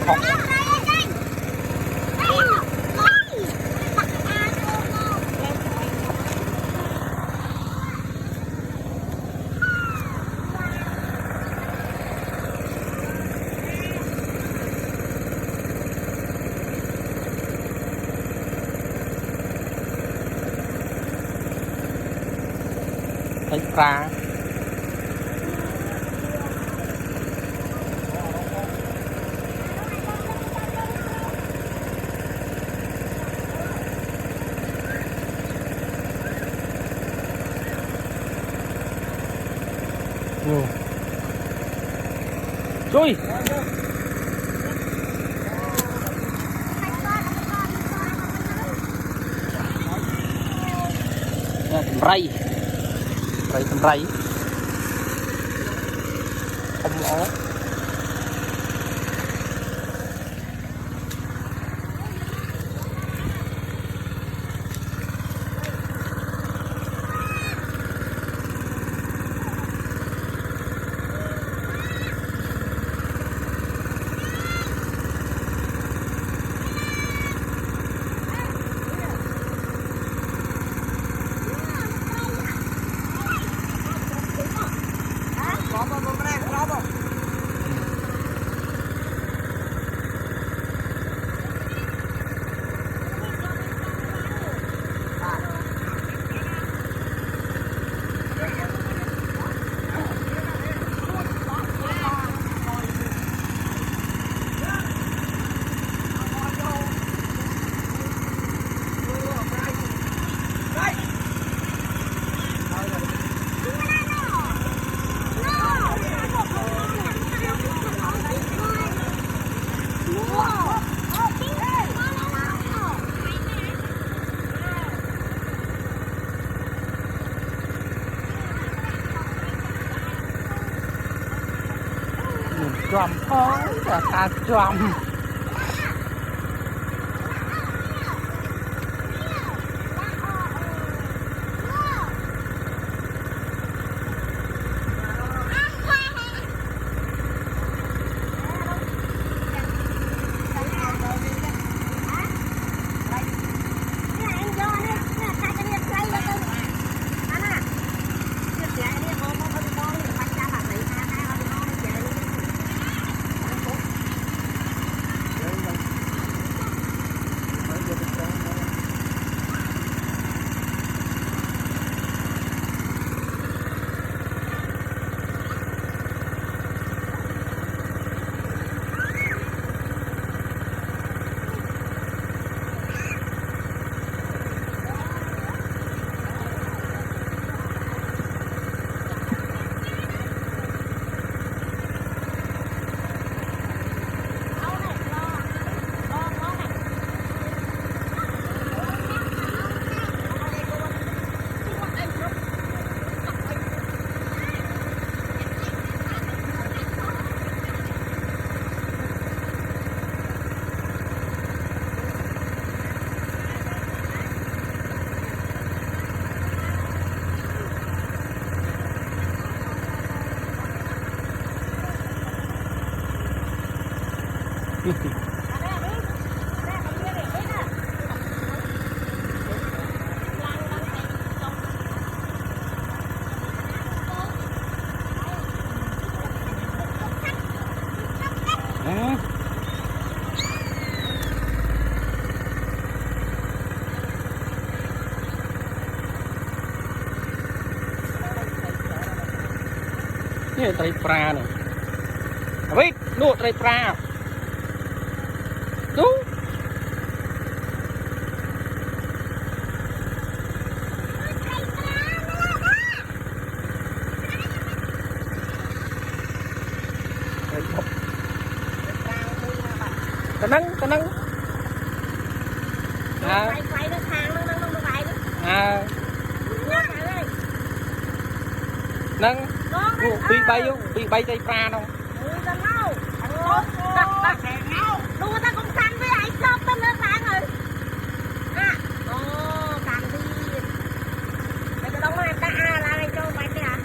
học thấy ra chui rây rây tầm rây không lỗ chòm khó là ta chòmนี่ไตรปลาเนี่ยเฮ้ยดูไตรปลาดูตะนังไฟเดินทางนั่งไฟนั่งปีใบใจปลาđâuดูta cũng canh với ai chớp bên nước láng rồi canh đi mày cái đông này ta là này cho mày đi hả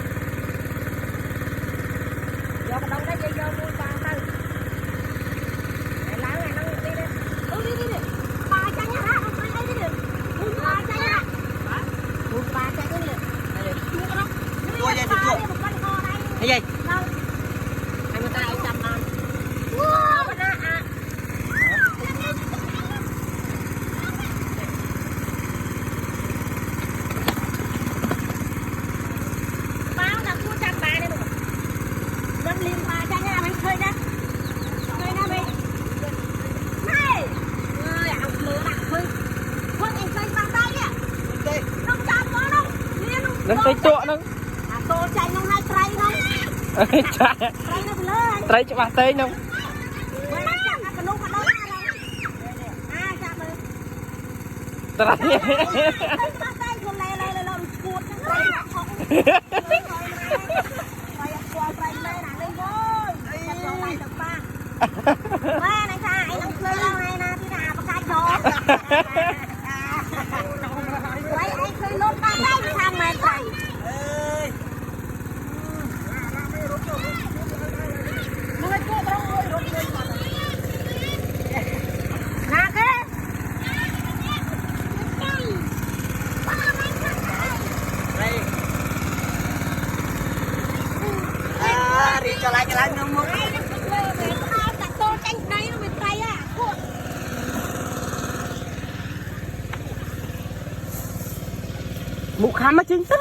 vô cái đông đó vô nuôi con thôi នឹងត្រីតក់ហ្នឹងអាតូចចាញ់នឹងឲ្យត្រីហ្នឹង ចាត្រីនៅលើ ត្រីច្បាស់តេងហ្នឹងមើលចាក់អាកនុកមកដល់ហ្នឹងចាប់មើលត្រីច្បាស់តែខ្ញុំលែឈួតត្រីឆុកហើយស្គាល់ត្រីលែណាលេងយយគាត់យកដៃទៅប៉ាម៉ែណៃថាឯងនឹងភ្លើឡើងហើយណាទីណាបកាច់ដល់ត្រីឯងឃើញលុបបានតែថាម៉ែត្រីមើលពួកត្រង់មួយរត់លេងមកណាគេរីចលាច់នឹងមកឯងនឹងលើវិញហើយតាតូចាញ់ដៃនឹងវាត្រីអាពួកមុខខាំមកជិញទៅ